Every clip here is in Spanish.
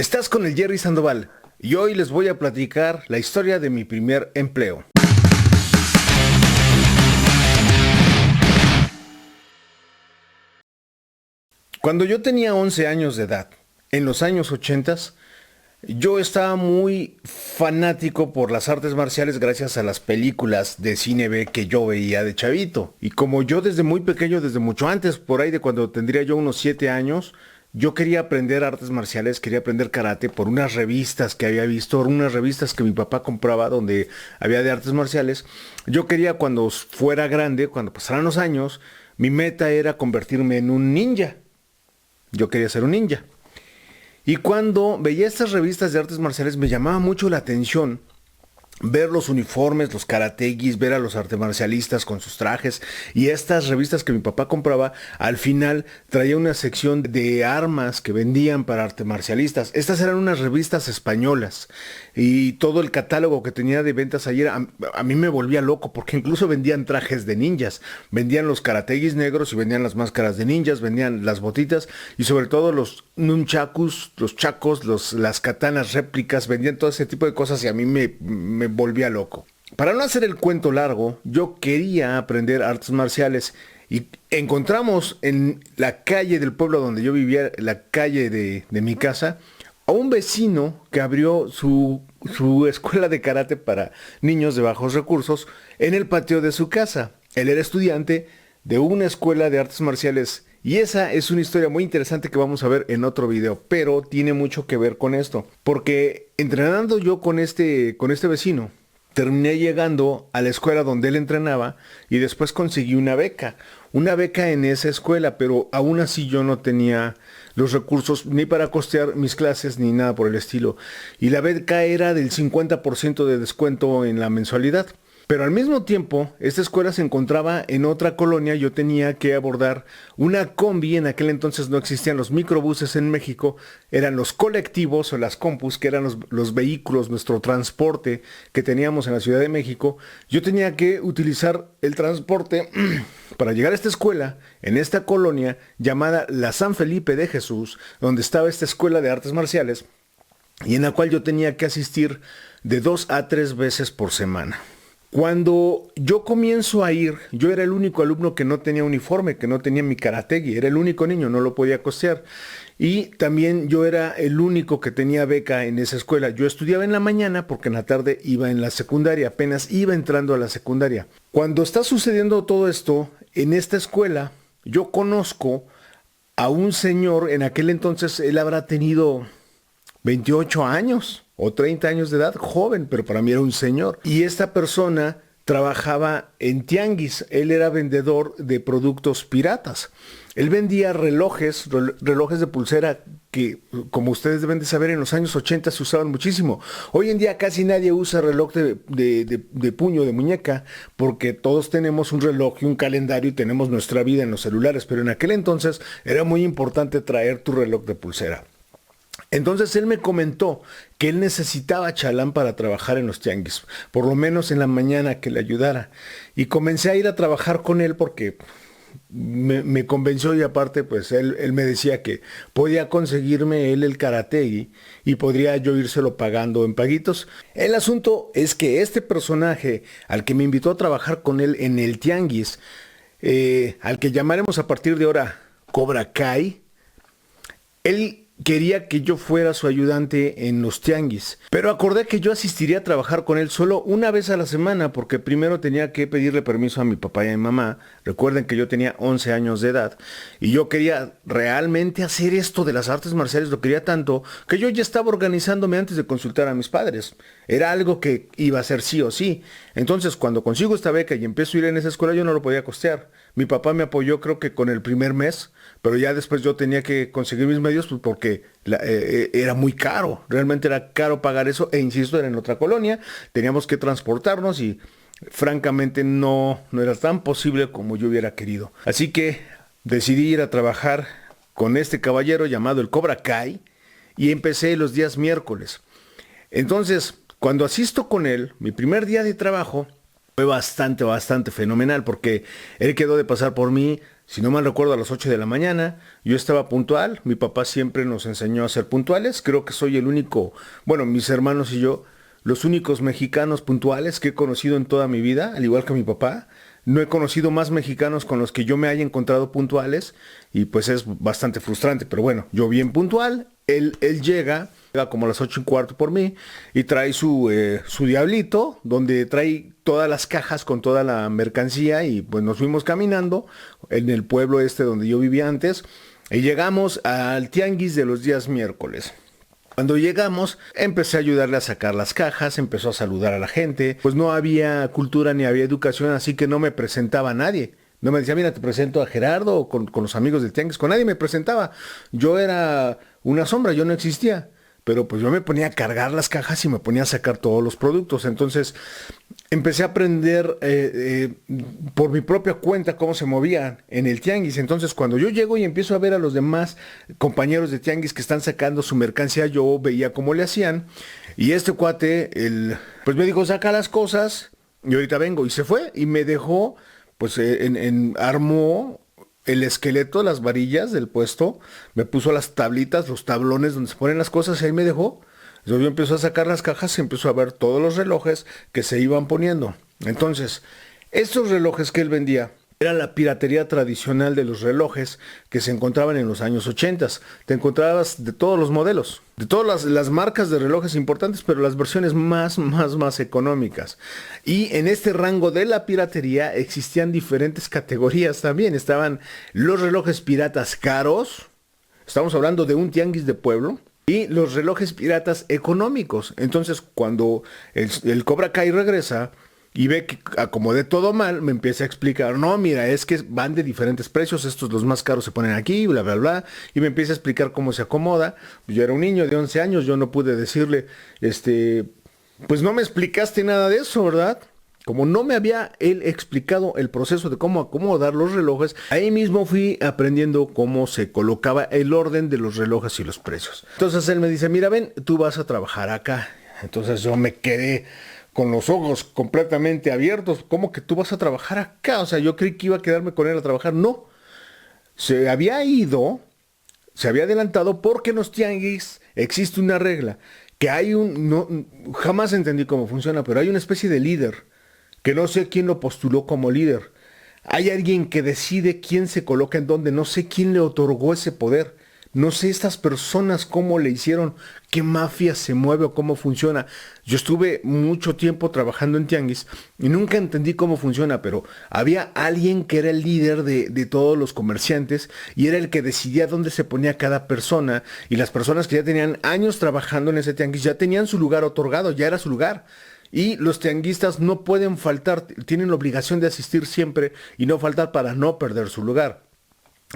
Estás con el Jerry Sandoval y hoy les voy a platicar la historia de mi primer empleo. Cuando yo tenía 11 años de edad, en los años 80, yo estaba muy fanático por las artes marciales gracias a las películas de cine B que yo veía de chavito. Y como yo desde muy pequeño, desde mucho antes, por ahí de cuando tendría yo unos 7 años, yo quería aprender artes marciales, quería aprender karate por unas revistas que había visto, unas revistas que mi papá compraba donde había de artes marciales. Yo quería cuando fuera grande, cuando pasaran los años, mi meta era convertirme en un ninja. Yo quería ser un ninja. Y cuando veía estas revistas de artes marciales me llamaba mucho la atención ver los uniformes, los karategis, ver a los artes marcialistas con sus trajes. Y estas revistas que mi papá compraba, al final traía una sección de armas que vendían para artes marcialistas. Estas eran unas revistas españolas. Y todo el catálogo que tenía de ventas ayer a mí me volvía loco porque incluso vendían trajes de ninjas. Vendían los karategis negros y vendían las máscaras de ninjas, vendían las botitas y sobre todo los nunchakus, los chacos, las katanas réplicas, vendían todo ese tipo de cosas y a mí me volvía loco. Para no hacer el cuento largo, yo quería aprender artes marciales y encontramos en la calle del pueblo donde yo vivía, la calle de mi casa, a un vecino que abrió su escuela de karate para niños de bajos recursos en el patio de su casa. Él era estudiante de una escuela de artes marciales y esa es una historia muy interesante que vamos a ver en otro video, pero tiene mucho que ver con esto, porque entrenando yo con este vecino, terminé llegando a la escuela donde él entrenaba y después conseguí una beca en esa escuela, pero aún así yo no tenía los recursos ni para costear mis clases ni nada por el estilo. Y la beca era del 50% de descuento en la mensualidad. Pero al mismo tiempo, esta escuela se encontraba en otra colonia, yo tenía que abordar una combi, en aquel entonces no existían los microbuses en México, eran los colectivos o las compus, que eran los vehículos, nuestro transporte que teníamos en la Ciudad de México. Yo tenía que utilizar el transporte para llegar a esta escuela, en esta colonia llamada la San Felipe de Jesús, donde estaba esta escuela de artes marciales, y en la cual yo tenía que asistir de 2 a 3 veces por semana. Cuando yo comienzo a ir, yo era el único alumno que no tenía uniforme, que no tenía mi karategi, era el único niño, no lo podía costear. Y también yo era el único que tenía beca en esa escuela. Yo estudiaba en la mañana porque en la tarde iba en la secundaria, apenas iba entrando a la secundaria. Cuando está sucediendo todo esto, en esta escuela, yo conozco a un señor, en aquel entonces él habrá tenido 28 años o 30 años de edad, joven, pero para mí era un señor. Y esta persona trabajaba en tianguis, él era vendedor de productos piratas. Él vendía relojes de pulsera que, como ustedes deben de saber, en los años 80 se usaban muchísimo. Hoy en día casi nadie usa reloj de puño, de muñeca, porque todos tenemos un reloj y un calendario y tenemos nuestra vida en los celulares, pero en aquel entonces era muy importante traer tu reloj de pulsera. Entonces él me comentó que él necesitaba chalán para trabajar en los tianguis, por lo menos en la mañana que le ayudara. Y comencé a ir a trabajar con él porque me convenció y aparte pues él me decía que podía conseguirme él el karategi y podría yo írselo pagando en paguitos. El asunto es que este personaje al que me invitó a trabajar con él en el tianguis, al que llamaremos a partir de ahora Cobra Kai, él quería que yo fuera su ayudante en los tianguis, pero acordé que yo asistiría a trabajar con él solo una vez a la semana porque primero tenía que pedirle permiso a mi papá y a mi mamá. Recuerden que yo tenía 11 años de edad y yo quería realmente hacer esto de las artes marciales, lo quería tanto que yo ya estaba organizándome antes de consultar a mis padres. Era algo que iba a ser sí o sí. Entonces cuando consigo esta beca y empiezo a ir en esa escuela yo no lo podía costear. Mi papá me apoyó creo que con el primer mes, pero ya después yo tenía que conseguir mis medios pues, porque era muy caro, realmente era caro pagar eso e insisto, era en otra colonia, teníamos que transportarnos y francamente no era tan posible como yo hubiera querido. Así que decidí ir a trabajar con este caballero llamado el Cobra Kai y empecé los días miércoles. Entonces, cuando asisto con él, mi primer día de trabajo fue bastante fenomenal porque él quedó de pasar por mí, si no mal recuerdo, a las 8 de la mañana. Yo estaba puntual, mi papá siempre nos enseñó a ser puntuales. Creo que soy el único, bueno, mis hermanos y yo, los únicos mexicanos puntuales que he conocido en toda mi vida, al igual que mi papá. No he conocido más mexicanos con los que yo me haya encontrado puntuales y pues es bastante frustrante, pero bueno, yo bien puntual, él llega como a las 8:15 por mí y trae su diablito donde trae todas las cajas con toda la mercancía y pues nos fuimos caminando en el pueblo este donde yo vivía antes y llegamos al tianguis de los días miércoles. Cuando llegamos, empecé a ayudarle a sacar las cajas, empezó a saludar a la gente, pues no había cultura ni había educación, así que no me presentaba a nadie. No me decía, mira, te presento a Gerardo o con los amigos del Tianguis, con nadie me presentaba. Yo era una sombra, yo no existía. Pero pues yo me ponía a cargar las cajas y me ponía a sacar todos los productos. Entonces empecé a aprender por mi propia cuenta cómo se movían en el tianguis. Entonces cuando yo llego y empiezo a ver a los demás compañeros de tianguis que están sacando su mercancía, yo veía cómo le hacían. Y este cuate, pues me dijo, saca las cosas y ahorita vengo. Y se fue y me dejó, pues armó el esqueleto, las varillas del puesto, me puso las tablitas, los tablones donde se ponen las cosas y ahí me dejó. Yo empezó a sacar las cajas y empezó a ver todos los relojes que se iban poniendo. Entonces, estos relojes que él vendía era la piratería tradicional de los relojes que se encontraban en los años 80. Te encontrabas de todos los modelos, de todas las marcas de relojes importantes, pero las versiones más económicas. Y en este rango de la piratería existían diferentes categorías también. Estaban los relojes piratas caros, estamos hablando de un tianguis de pueblo, y los relojes piratas económicos. Entonces, cuando el Cobra Kai regresa y ve que acomodé todo mal, me empieza a explicar, no, mira, es que van de diferentes precios, estos los más caros se ponen aquí, bla, bla, bla, y me empieza a explicar cómo se acomoda. Yo era un niño de 11 años, yo no pude decirle, pues no me explicaste nada de eso, ¿verdad? Como no me había él explicado el proceso de cómo acomodar los relojes, ahí mismo fui aprendiendo cómo se colocaba el orden de los relojes y los precios. Entonces él me dice, mira, ven, tú vas a trabajar acá. Entonces yo me quedé con los ojos completamente abiertos. ¿Cómo que tú vas a trabajar acá? O sea, yo creí que iba a quedarme con él a trabajar. No. Se había ido, se había adelantado porque en los tianguis existe una regla. Que hay jamás entendí cómo funciona, pero hay una especie de líder. Que no sé quién lo postuló como líder. Hay alguien que decide quién se coloca en dónde. No sé quién le otorgó ese poder. No sé estas personas cómo le hicieron, qué mafia se mueve o cómo funciona. Yo estuve mucho tiempo trabajando en tianguis y nunca entendí cómo funciona, pero había alguien que era el líder de todos los comerciantes y era el que decidía dónde se ponía cada persona, y las personas que ya tenían años trabajando en ese tianguis ya tenían su lugar otorgado, ya era su lugar. Y los tianguistas no pueden faltar, tienen la obligación de asistir siempre y no faltar para no perder su lugar.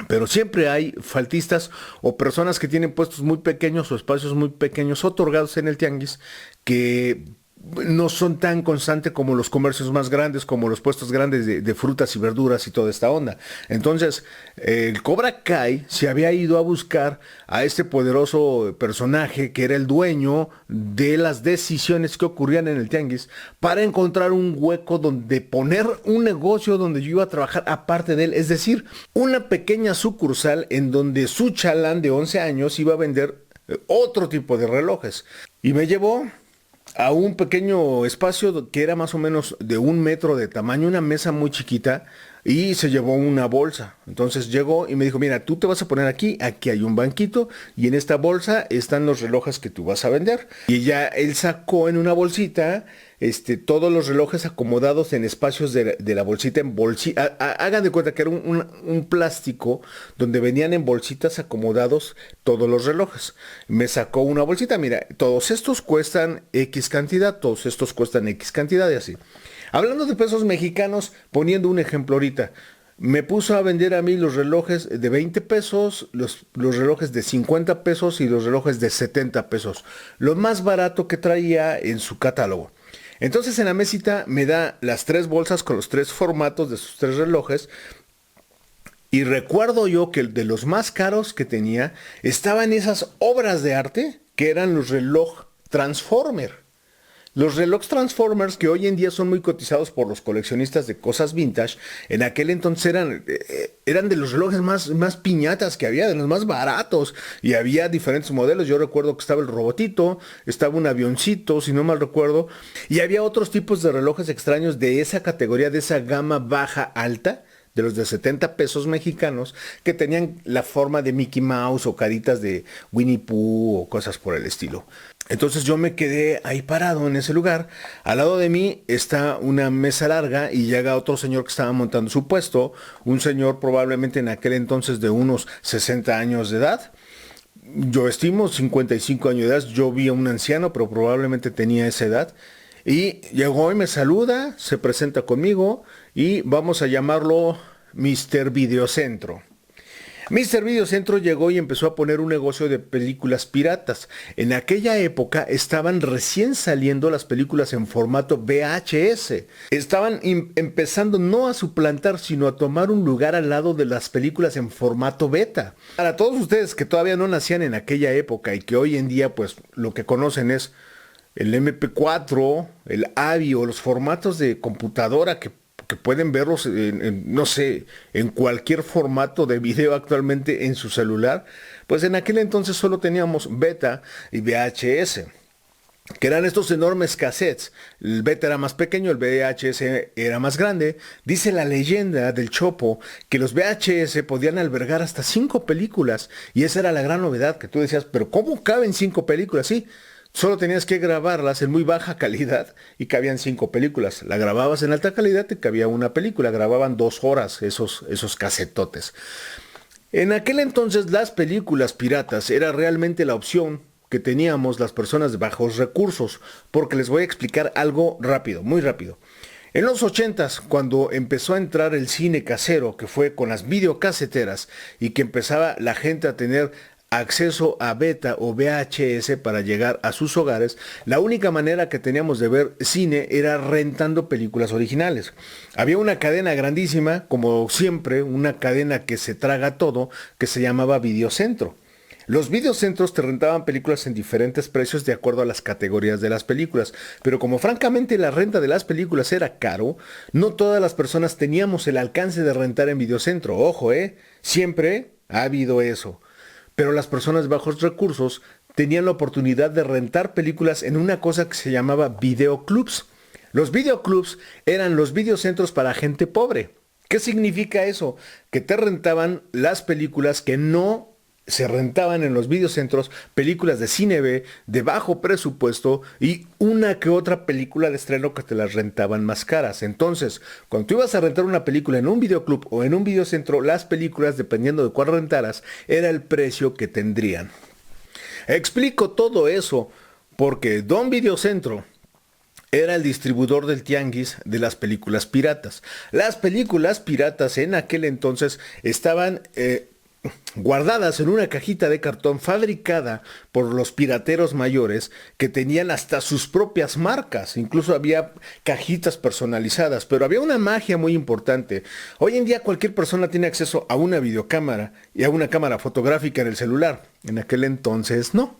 Pero siempre hay faltistas o personas que tienen puestos muy pequeños o espacios muy pequeños otorgados en el tianguis que no son tan constantes como los comercios más grandes, como los puestos grandes de frutas y verduras y toda esta onda. Entonces, el Cobra Kai se había ido a buscar a este poderoso personaje que era el dueño de las decisiones que ocurrían en el tianguis para encontrar un hueco donde poner un negocio donde yo iba a trabajar aparte de él. Es decir, una pequeña sucursal en donde su chalán de 11 años iba a vender otro tipo de relojes. Y me llevó a un pequeño espacio que era más o menos de 1 metro de tamaño, una mesa muy chiquita, y se llevó una bolsa. Entonces llegó y me dijo, mira, tú te vas a poner aquí, aquí hay un banquito, y en esta bolsa están los relojes que tú vas a vender. Y ya él sacó en una bolsita todos los relojes acomodados en espacios de la bolsita en bolsita. Hagan de cuenta que era un plástico donde venían en bolsitas acomodados todos los relojes. Me sacó una bolsita, mira, todos estos cuestan X cantidad, todos estos cuestan X cantidad y así. Hablando de pesos mexicanos, poniendo un ejemplo ahorita, me puso a vender a mí los relojes de 20 pesos, los relojes de 50 pesos y los relojes de 70 pesos. Lo más barato que traía en su catálogo. Entonces en la mesita me da las 3 bolsas con los 3 formatos de sus 3 relojes. Y recuerdo yo que de los más caros que tenía estaban esas obras de arte que eran los reloj Transformer. Los relojes Transformers, que hoy en día son muy cotizados por los coleccionistas de cosas vintage, en aquel entonces eran de los relojes más piñatas que había, de los más baratos. Y había diferentes modelos. Yo recuerdo que estaba el robotito, estaba un avioncito, si no mal recuerdo. Y había otros tipos de relojes extraños de esa categoría, de esa gama baja alta, de los de 70 pesos mexicanos, que tenían la forma de Mickey Mouse o caritas de Winnie Pooh o cosas por el estilo. Entonces yo me quedé ahí parado en ese lugar. Al lado de mí está una mesa larga y llega otro señor que estaba montando su puesto. Un señor probablemente en aquel entonces de unos 60 años de edad. Yo estimo 55 años de edad. Yo vi a un anciano, pero probablemente tenía esa edad. Y llegó y me saluda, se presenta conmigo y vamos a llamarlo Mr. Videocentro. Mr. Videocentro llegó y empezó a poner un negocio de películas piratas. En aquella época estaban recién saliendo las películas en formato VHS. Estaban empezando no a suplantar, sino a tomar un lugar al lado de las películas en formato beta. Para todos ustedes que todavía no nacían en aquella época y que hoy en día pues lo que conocen es el MP4, el AVI o los formatos de computadora que pueden verlos no sé, en cualquier formato de video actualmente en su celular, pues en aquel entonces solo teníamos beta y VHS, que eran estos enormes cassettes. El beta era más pequeño, el VHS era más grande. Dice la leyenda del Chopo que los VHS podían albergar hasta 5 películas, y esa era la gran novedad, que tú decías, pero ¿cómo caben 5 películas? Sí, solo tenías que grabarlas en muy baja calidad y cabían 5 películas. La grababas en alta calidad y cabía una película. Grababan 2 horas esos casetotes. En aquel entonces las películas piratas era realmente la opción que teníamos las personas de bajos recursos. Porque les voy a explicar algo rápido, muy rápido. En los 80s, cuando empezó a entrar el cine casero, que fue con las videocaseteras, y que empezaba la gente a tener acceso a beta o VHS para llegar a sus hogares, la única manera que teníamos de ver cine era rentando películas originales. Había una cadena grandísima, como siempre, una cadena que se traga todo, que se llamaba Videocentro. Los videocentros te rentaban películas en diferentes precios de acuerdo a las categorías de las películas, pero como francamente la renta de las películas era caro, no todas las personas teníamos el alcance de rentar en Videocentro. Ojo, siempre ha habido eso. Pero las personas de bajos recursos tenían la oportunidad de rentar películas en una cosa que se llamaba videoclubs. Los videoclubs eran los videocentros para gente pobre. ¿Qué significa eso? Que te rentaban las películas que no se rentaban en los videocentros, películas de cine B, de bajo presupuesto, y una que otra película de estreno que te las rentaban más caras. Entonces, cuando tú ibas a rentar una película en un videoclub o en un videocentro, las películas, dependiendo de cuál rentaras, era el precio que tendrían. Explico todo eso porque Don Videocentro era el distribuidor del tianguis de las películas piratas. Las películas piratas en aquel entonces estaban guardadas en una cajita de cartón fabricada por los pirateros mayores, que tenían hasta sus propias marcas. Incluso había cajitas personalizadas, pero había una magia muy importante. Hoy en día cualquier persona tiene acceso a una videocámara y a una cámara fotográfica en el celular. En aquel entonces no.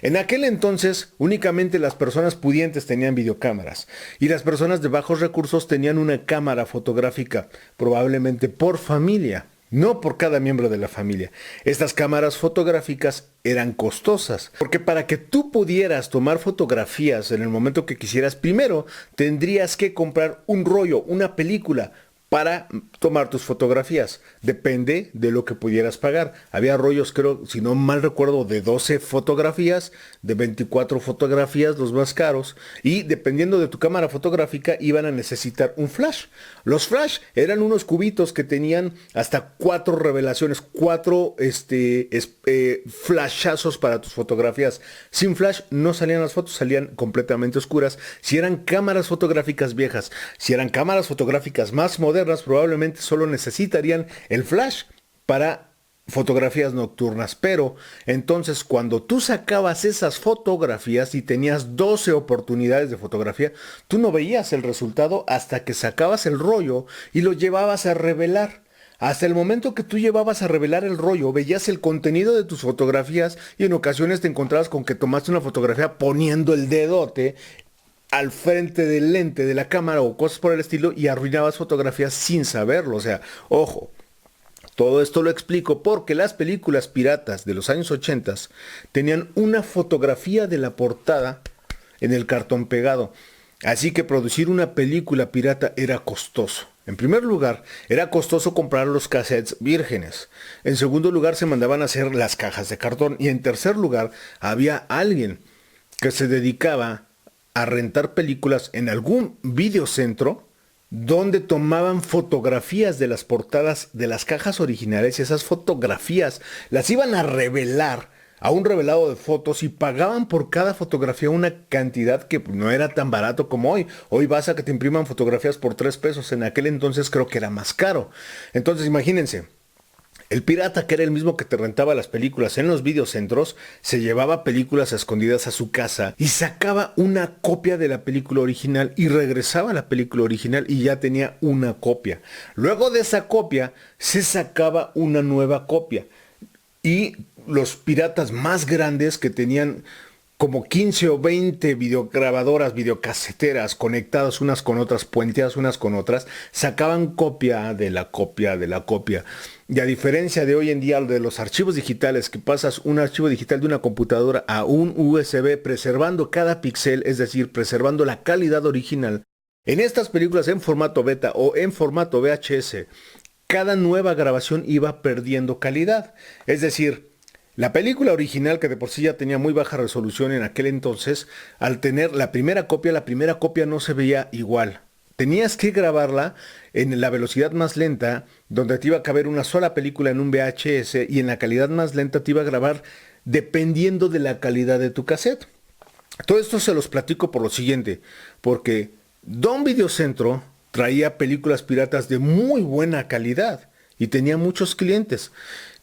En aquel entonces únicamente las personas pudientes tenían videocámaras y las personas de bajos recursos tenían una cámara fotográfica, probablemente por familia. No por cada miembro de la familia. Estas cámaras fotográficas eran costosas, porque para que tú pudieras tomar fotografías en el momento que quisieras, primero tendrías que comprar un rollo, una película, para tomar tus fotografías. Depende de lo que pudieras pagar. Había rollos, creo, si no mal recuerdo, de 12 fotografías, de 24 fotografías, los más caros. Y dependiendo de tu cámara fotográfica, iban a necesitar un flash. Los flash eran unos cubitos que tenían hasta 4 revelaciones, 4 flashazos para tus fotografías. Sin flash no salían las fotos, salían completamente oscuras. Si eran cámaras fotográficas viejas, si eran cámaras fotográficas más modernas, probablemente solo necesitarían el flash para fotografías nocturnas. Pero entonces cuando tú sacabas esas fotografías y tenías 12 oportunidades de fotografía, tú no veías el resultado hasta que sacabas el rollo y lo llevabas a revelar. Hasta el momento que tú llevabas a revelar el rollo, veías el contenido de tus fotografías y en ocasiones te encontrabas con que tomaste una fotografía poniendo el dedote al frente del lente de la cámara o cosas por el estilo y arruinabas fotografías sin saberlo. O sea, ojo, todo esto lo explico porque las películas piratas de los años 80 tenían una fotografía de la portada en el cartón pegado. Así que producir una película pirata era costoso. En primer lugar, era costoso comprar los cassettes vírgenes. En segundo lugar, se mandaban a hacer las cajas de cartón. Y en tercer lugar, había alguien que se dedicaba a rentar películas en algún videocentro donde tomaban fotografías de las portadas de las cajas originales y esas fotografías las iban a revelar a un revelado de fotos y pagaban por cada fotografía una cantidad que no era tan barato como hoy. Hoy vas a que te impriman fotografías por 3 pesos. En aquel entonces creo que era más caro. Entonces imagínense, el pirata, que era el mismo que te rentaba las películas en los videocentros, se llevaba películas escondidas a su casa y sacaba una copia de la película original y regresaba a la película original y ya tenía una copia. Luego de esa copia se sacaba una nueva copia. Y los piratas más grandes que tenían como 15 o 20 videograbadoras, videocaseteras conectadas unas con otras, puenteadas unas con otras, sacaban copia de la copia de la copia. Y a diferencia de hoy en día de los archivos digitales, que pasas un archivo digital de una computadora a un USB preservando cada píxel, es decir, preservando la calidad original, en estas películas en formato beta o en formato VHS, cada nueva grabación iba perdiendo calidad. Es decir, la película original, que de por sí ya tenía muy baja resolución en aquel entonces, al tener la primera copia no se veía igual. Tenías que grabarla en la velocidad más lenta, donde te iba a caber una sola película en un VHS, y en la calidad más lenta te iba a grabar dependiendo de la calidad de tu cassette. Todo esto se los platico por lo siguiente, porque Don Videocentro traía películas piratas de muy buena calidad y tenía muchos clientes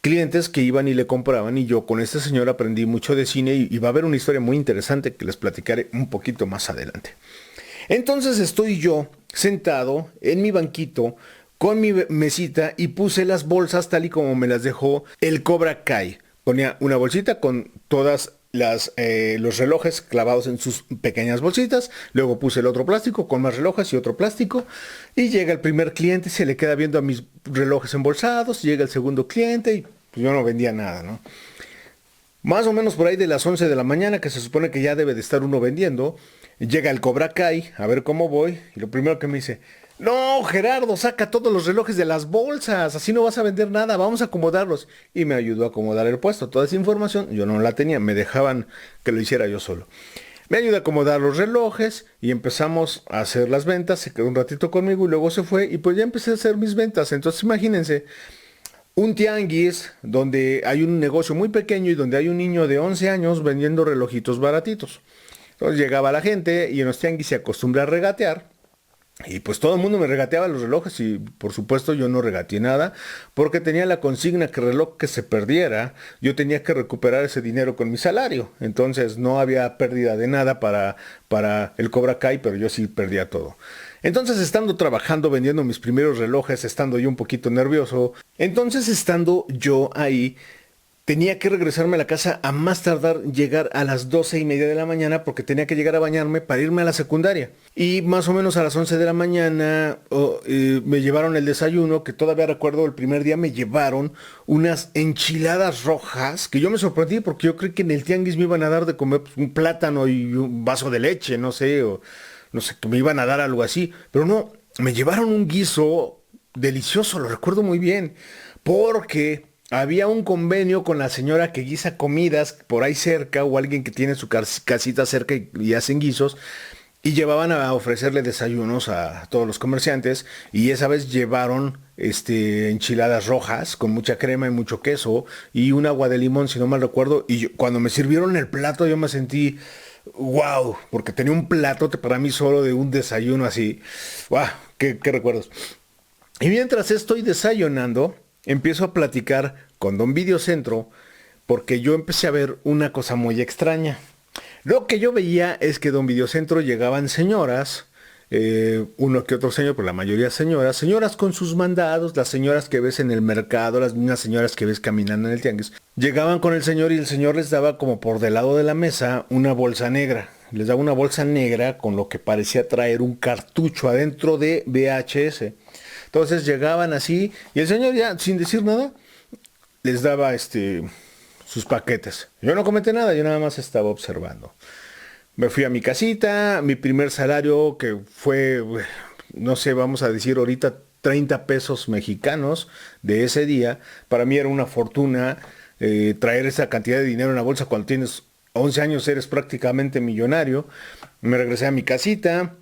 que iban y le compraban, y yo con este señor aprendí mucho de cine y va a haber una historia muy interesante que les platicaré un poquito más adelante. Entonces estoy yo sentado en mi banquito con mi mesita y puse las bolsas tal y como me las dejó el Cobra Kai. Ponía una bolsita con todas los relojes clavados en sus pequeñas bolsitas, luego puse el otro plástico con más relojes y otro plástico, y llega el primer cliente, se le queda viendo a mis relojes embolsados, llega el segundo cliente y pues yo no vendía nada, ¿no? Más o menos por ahí de las 11 de la mañana, que se supone que ya debe de estar uno vendiendo, llega el Cobra Kai a ver cómo voy, y lo primero que me dice: no, Gerardo, saca todos los relojes de las bolsas, así no vas a vender nada, vamos a acomodarlos. Y me ayudó a acomodar el puesto. Toda esa información yo no la tenía, me dejaban que lo hiciera yo solo. Me ayudó a acomodar los relojes y empezamos a hacer las ventas. Se quedó un ratito conmigo y luego se fue, y pues ya empecé a hacer mis ventas. Entonces imagínense, un tianguis donde hay un negocio muy pequeño y donde hay un niño de 11 años vendiendo relojitos baratitos. Entonces llegaba la gente y en los tianguis se acostumbra a regatear. Y pues todo el mundo me regateaba los relojes y por supuesto yo no regateé nada porque tenía la consigna que el reloj que se perdiera, yo tenía que recuperar ese dinero con mi salario. Entonces no había pérdida de nada para el Cobra Kai, pero yo sí perdía todo. Entonces, estando trabajando, vendiendo mis primeros relojes, estando yo un poquito nervioso, entonces estando yo ahí, tenía que regresarme a la casa a más tardar llegar a las 12:30 de la mañana porque tenía que llegar a bañarme para irme a la secundaria. Y más o menos a las 11 de la mañana me llevaron el desayuno, que todavía recuerdo el primer día me llevaron unas enchiladas rojas, que yo me sorprendí porque yo creí que en el tianguis me iban a dar de comer pues, un plátano y un vaso de leche, no sé, o no sé, que me iban a dar algo así. Pero no, me llevaron un guiso delicioso, lo recuerdo muy bien, porque había un convenio con la señora que guisa comidas por ahí cerca o alguien que tiene su casita cerca y hacen guisos y llevaban a ofrecerle desayunos a todos los comerciantes y esa vez llevaron enchiladas rojas con mucha crema y mucho queso y un agua de limón si no mal recuerdo y cuando me sirvieron el plato yo me sentí wow, porque tenía un platote para mí solo de un desayuno así. Wow, qué recuerdos. Y mientras estoy desayunando, empiezo a platicar con Don Videocentro porque yo empecé a ver una cosa muy extraña. Lo que yo veía es que Don Videocentro llegaban señoras, uno que otro señor, pero la mayoría señoras con sus mandados, las señoras que ves en el mercado, las mismas señoras que ves caminando en el tianguis. Llegaban con el señor y el señor les daba como por del lado de la mesa una bolsa negra. les daba una bolsa negra con lo que parecía traer un cartucho adentro de VHS. Entonces llegaban así y el señor ya sin decir nada les daba sus paquetes. Yo no comenté nada, yo nada más estaba observando. Me fui a mi casita, mi primer salario que fue, no sé, vamos a decir ahorita 30 pesos mexicanos de ese día. Para mí era una fortuna traer esa cantidad de dinero en la bolsa cuando tienes 11 años, eres prácticamente millonario. Me regresé a mi casita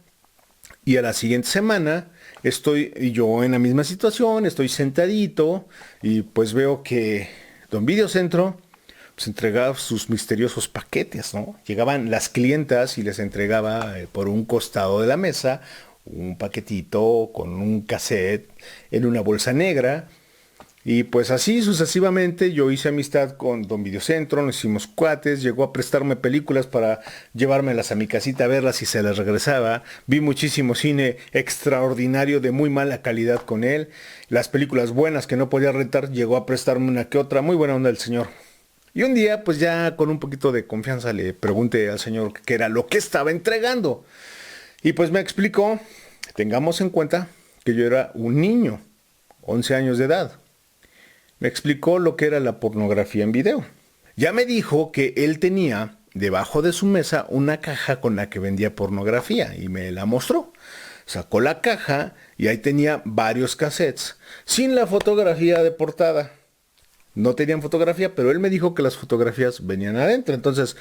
y a la siguiente semana estoy yo en la misma situación, estoy sentadito y pues veo que Don Videocentro pues entregaba sus misteriosos paquetes, ¿no? Llegaban las clientas y les entregaba por un costado de la mesa un paquetito con un cassette en una bolsa negra. Y pues así sucesivamente yo hice amistad con Don Videocentro, nos hicimos cuates, llegó a prestarme películas para llevármelas a mi casita a verlas y se las regresaba. Vi muchísimo cine extraordinario de muy mala calidad con él. Las películas buenas que no podía rentar llegó a prestarme una que otra, muy buena onda el señor. Y un día pues ya con un poquito de confianza le pregunté al señor qué era lo que estaba entregando. Y pues me explicó, tengamos en cuenta que yo era un niño, 11 años de edad. Me explicó lo que era la pornografía en video. Ya me dijo que él tenía debajo de su mesa una caja con la que vendía pornografía y me la mostró. Sacó la caja y ahí tenía varios cassettes sin la fotografía de portada. No tenían fotografía, pero él me dijo que las fotografías venían adentro. Entonces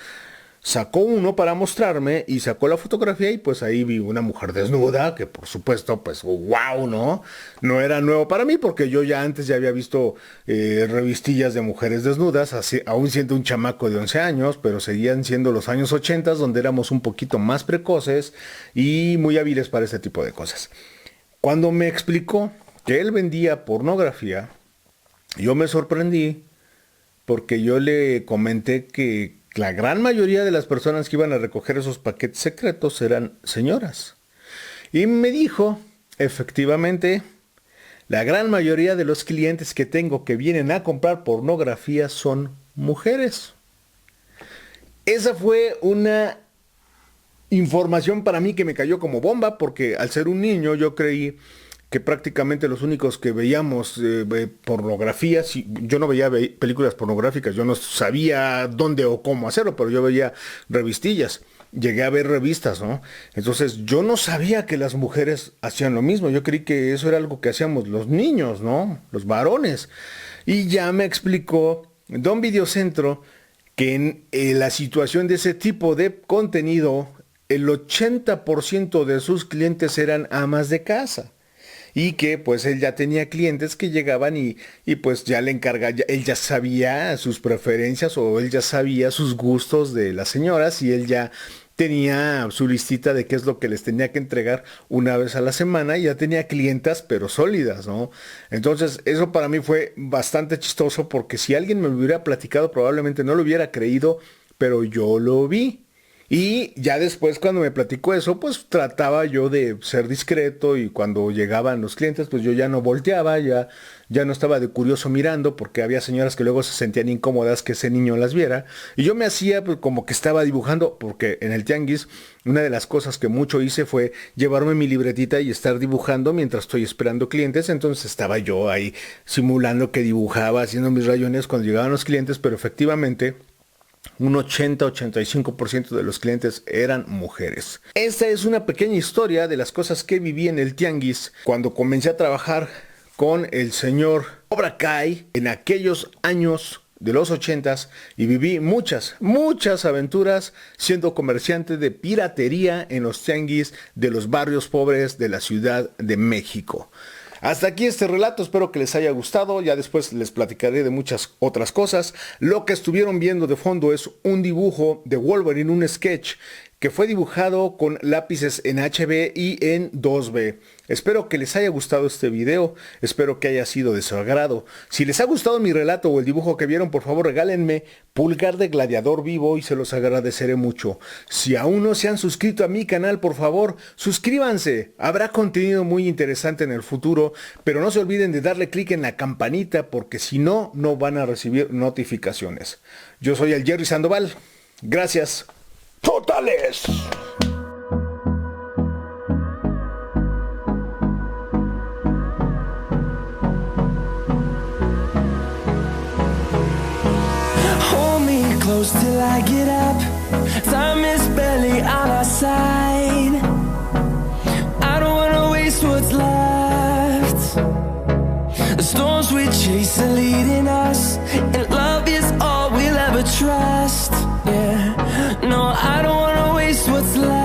sacó uno para mostrarme y sacó la fotografía y pues ahí vi una mujer desnuda, que por supuesto pues wow, ¿no? No era nuevo para mí porque yo ya antes ya había visto revistillas de mujeres desnudas, así, aún siendo un chamaco de 11 años, pero seguían siendo los años 80 donde éramos un poquito más precoces y muy hábiles para ese tipo de cosas. Cuando me explicó que él vendía pornografía, yo me sorprendí porque yo le comenté que la gran mayoría de las personas que iban a recoger esos paquetes secretos eran señoras. Y me dijo, efectivamente, la gran mayoría de los clientes que tengo que vienen a comprar pornografía son mujeres. Esa fue una información para mí que me cayó como bomba porque al ser un niño yo creí que prácticamente los únicos que veíamos pornografía, yo no veía películas pornográficas, yo no sabía dónde o cómo hacerlo, pero yo veía revistillas, llegué a ver revistas, ¿no? Entonces yo no sabía que las mujeres hacían lo mismo, yo creí que eso era algo que hacíamos los niños, ¿no? Los varones. Y ya me explicó Don Videocentro que en la situación de ese tipo de contenido, el 80% de sus clientes eran amas de casa. Y que pues él ya tenía clientes que llegaban y pues ya le encargaba, él ya sabía sus preferencias o él ya sabía sus gustos de las señoras y él ya tenía su listita de qué es lo que les tenía que entregar una vez a la semana y ya tenía clientas pero sólidas, ¿no? Entonces eso para mí fue bastante chistoso porque si alguien me lo hubiera platicado probablemente no lo hubiera creído, pero yo lo vi. Y ya después cuando me platicó eso, pues trataba yo de ser discreto y cuando llegaban los clientes, pues yo ya no volteaba, ya no estaba de curioso mirando porque había señoras que luego se sentían incómodas que ese niño las viera. Y yo me hacía pues, como que estaba dibujando, porque en el tianguis una de las cosas que mucho hice fue llevarme mi libretita y estar dibujando mientras estoy esperando clientes. Entonces estaba yo ahí simulando que dibujaba, haciendo mis rayones cuando llegaban los clientes, pero efectivamente un 80-85% de los clientes eran mujeres. Esta es una pequeña historia de las cosas que viví en el tianguis cuando comencé a trabajar con el señor Cobra Kai en aquellos años de los 80s y viví muchas aventuras siendo comerciante de piratería en los tianguis de los barrios pobres de la Ciudad de México. Hasta aquí este relato, espero que les haya gustado, ya después les platicaré de muchas otras cosas. Lo que estuvieron viendo de fondo es un dibujo de Wolverine, un sketch que fue dibujado con lápices en HB y en 2B. Espero que les haya gustado este video, espero que haya sido de su agrado. Si les ha gustado mi relato o el dibujo que vieron, por favor regálenme pulgar de gladiador vivo y se los agradeceré mucho. Si aún no se han suscrito a mi canal, por favor, suscríbanse. Habrá contenido muy interesante en el futuro, pero no se olviden de darle clic en la campanita porque si no, no van a recibir notificaciones. Yo soy el Jerry Sandoval. Gracias. ¡Total! marciales. Hold me close till I get up. Time is barely on our side. I don't wanna waste what's left. The storms we chase are leading us, and love is all we'll ever trust. Yeah, no, I don't wanna waste what's left.